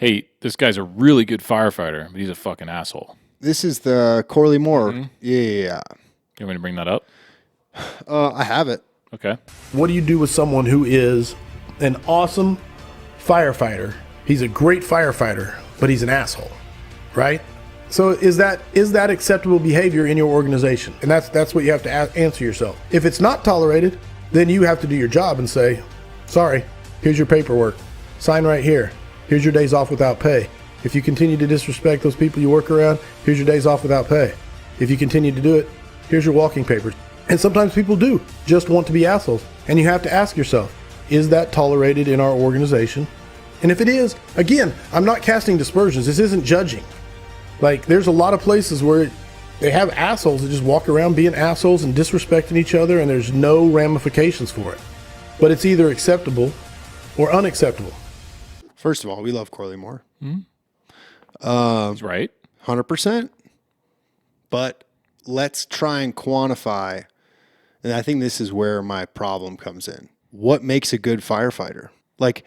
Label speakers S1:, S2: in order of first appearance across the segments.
S1: hey, this guy's a really good firefighter, but he's a fucking asshole.
S2: This is the Corley Moore.
S1: Mm-hmm.
S2: Yeah.
S1: You want me to bring that up?
S2: I have it.
S1: Okay.
S3: What do you do with someone who is an awesome firefighter? He's a great firefighter, but he's an asshole, right? So is that acceptable behavior in your organization? And that's what you have to answer yourself. If it's not tolerated, then you have to do your job and say, sorry, here's your paperwork. Sign right here. Here's your days off without pay. If you continue to disrespect those people you work around, here's your days off without pay. If you continue to do it, here's your walking papers. And sometimes people do just want to be assholes. And you have to ask yourself, is that tolerated in our organization? And if it is, again, I'm not casting dispersions. This isn't judging. Like, there's a lot of places where they have assholes that just walk around being assholes and disrespecting each other, and there's no ramifications for it. But it's either acceptable or unacceptable.
S2: First of all, we love Corley Moore.
S1: That's right.
S2: 100%. But let's try and quantify, and I think this is where my problem comes in. What makes a good firefighter? Like,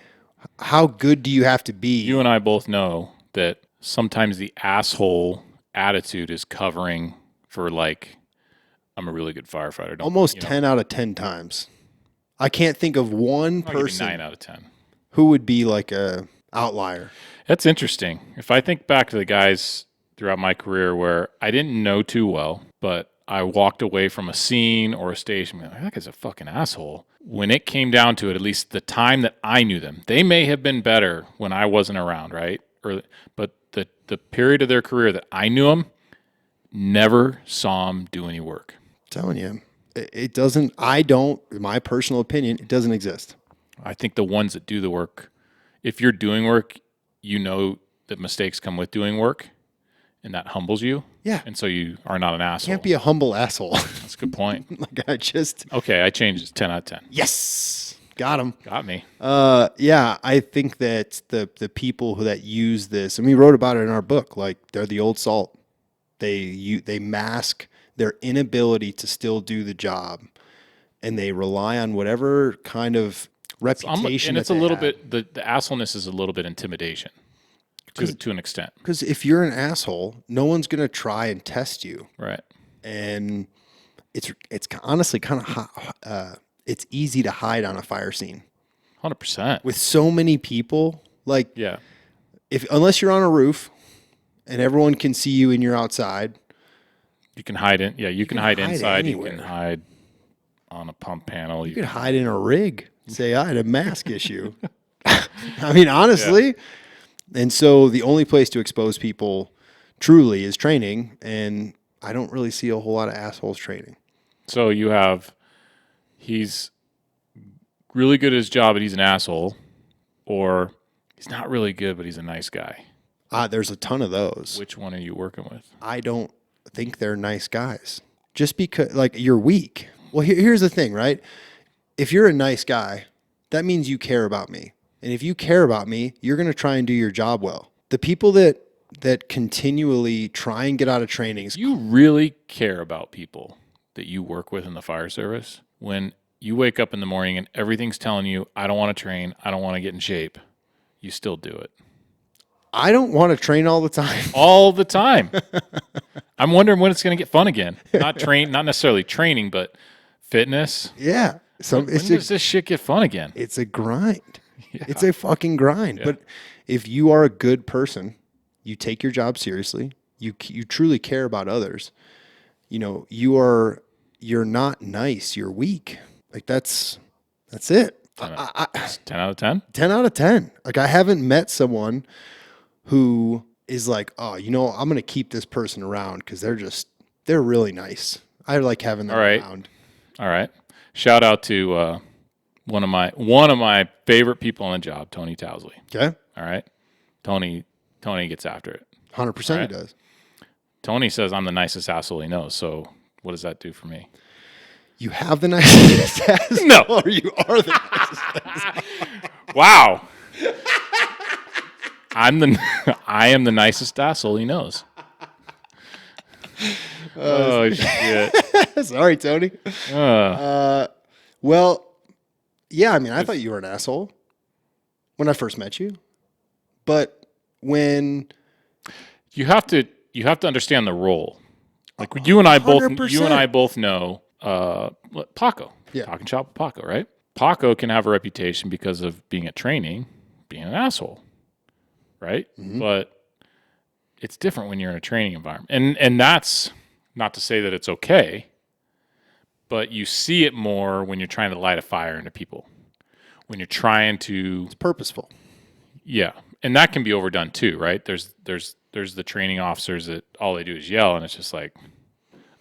S2: how good do you have to be?
S1: You and I both know that sometimes the asshole attitude is covering for, like, I'm a really good firefighter.
S2: Almost 10 out of 10 times. I can't think of one
S1: I'll give you
S2: person
S1: 9 out of 10.
S2: who would be like a outlier.
S1: That's interesting. If I think back to the guys throughout my career where I didn't know too well, but I walked away from a scene or a station, like, that guy's a fucking asshole. When it came down to it, at least the time that I knew them, they may have been better when I wasn't around, right? But the period of their career that I knew them, never saw them do any work.
S2: I'm telling you, it doesn't, in my personal opinion, it doesn't exist.
S1: I think the ones that do the work, if you're doing work, you know that mistakes come with doing work, and that humbles you.
S2: Yeah.
S1: And so you are not an asshole.
S2: Can't be a humble asshole.
S1: That's a good point. Okay, I changed it 10 out of 10.
S2: Yes. Got him.
S1: Got me.
S2: Yeah, I think that the people that use this, and we wrote about it in our book, like they're the old salt. They mask their inability to still do the job, and they rely on whatever kind of reputation.
S1: And it's a little bit, the assholeness is a little bit intimidation to an extent.
S2: Because if you're an asshole, no one's going to try and test you.
S1: Right.
S2: And it's honestly kind of it's easy to hide on a fire scene.
S1: 100%.
S2: With so many people, like,
S1: yeah,
S2: unless you're on a roof and everyone can see you and you're outside,
S1: you can hide in. Yeah, you can hide inside.
S2: Anywhere.
S1: You can hide on a pump panel.
S2: You can hide in a rig. Say, I had a mask issue. I mean, honestly. Yeah. And so the only place to expose people truly is training, and I don't really see a whole lot of assholes training.
S1: So you have, he's really good at his job, but he's an asshole, or he's not really good, but he's a nice guy.
S2: There's a ton of those.
S1: Which one are you working with?
S2: I don't think they're nice guys. Just because, like, you're weak. Well, here's the thing, right? If you're a nice guy, that means you care about me. And if you care about me, you're going to try and do your job well. The people that continually try and get out of trainings.
S1: You really care about people that you work with in the fire service when you wake up in the morning and everything's telling you, I don't want to train, I don't want to get in shape. You still do it.
S2: I don't want to train all the time.
S1: All the time. I'm wondering when it's going to get fun again. Not necessarily training, but fitness.
S2: Yeah.
S1: When does this shit get fun again?
S2: It's a grind. Yeah. It's a fucking grind. Yeah. But if you are a good person, you take your job seriously, you truly care about others, you're not nice, you're weak. Like that's it.
S1: 10 out of 10?
S2: 10 out of 10. Like, I haven't met someone who is like, oh, I'm going to keep this person around because they're really nice. I like having them around.
S1: All right. Shout out to one of my favorite people on the job, Tony Towsley.
S2: Okay.
S1: All right. Tony gets after it.
S2: 100% he does.
S1: Tony says I'm the nicest asshole he knows. So what does that do for me?
S2: You have the nicest asshole?
S1: No.
S2: Or you are the nicest asshole?
S1: Wow. I am the nicest asshole he knows. Oh shit.
S2: Sorry, Tony. Well, yeah, I mean, I thought you were an asshole when I first met you. But when
S1: You have to understand the role. Like you and I both
S2: 100%.
S1: know Paco.
S2: Yeah.
S1: Talking shop with Paco, right? Paco can have a reputation because of being at training, being an asshole, right? But it's different when you're in a training environment. And that's not to say that it's okay, but you see it more when you're trying to light a fire into people. When you're trying to,
S2: it's purposeful.
S1: yeah. And that can be overdone too, right? There's the training officers that all they do is yell, and it's just like,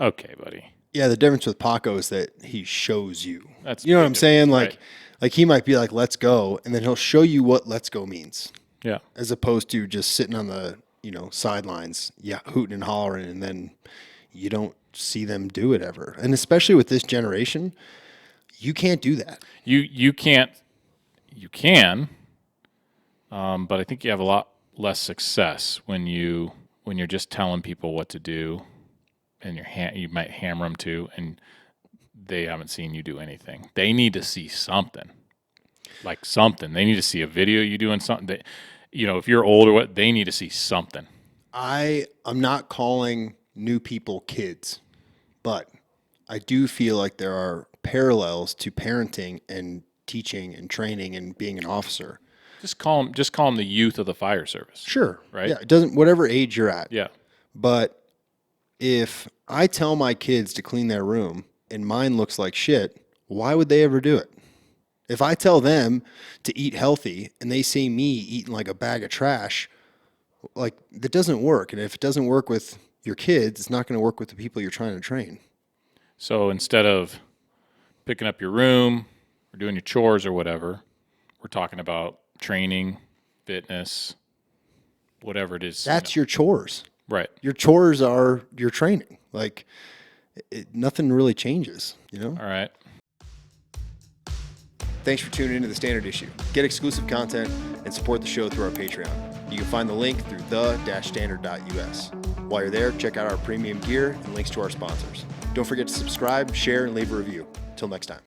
S1: okay, buddy.
S2: Yeah, the difference with Paco is that he shows you.
S1: That's
S2: you know what
S1: big
S2: I'm saying?
S1: difference,
S2: Like he might be like, "Let's go," and then he'll show you what "let's go" means,
S1: Yeah.
S2: as opposed to just sitting on the sidelines, hooting and hollering, and then you don't see them do it ever. And especially with this generation, you can't do that.
S1: You can't. You can, but I think you have a lot less success when you're just telling people what to do, and you might hammer them too, and they haven't seen you do anything. They need to see something, like something. They need to see a video you doing something. That, if you're old or what, they need to see something.
S2: I'm not calling new people kids, but I do feel like there are parallels to parenting and teaching and training and being an officer.
S1: Just call them the youth of the fire service.
S2: Sure.
S1: Right?
S2: Yeah. It doesn't, whatever age you're at.
S1: Yeah.
S2: But if I tell my kids to clean their room and mine looks like shit, why would they ever do it? If I tell them to eat healthy and they see me eating like a bag of trash, like that doesn't work. And if it doesn't work with your kids, it's not going to work with the people you're trying to train.
S1: So instead of picking up your room or doing your chores or whatever, we're talking about training, fitness, whatever it is.
S2: That's your chores.
S1: Right.
S2: Your chores are your training. Like nothing really changes,
S1: All right.
S2: Thanks for tuning into The Standard Issue. Get exclusive content and support the show through our Patreon. You can find the link through the-standard.us. While you're there, check out our premium gear and links to our sponsors. Don't forget to subscribe, share, and leave a review. Till next time.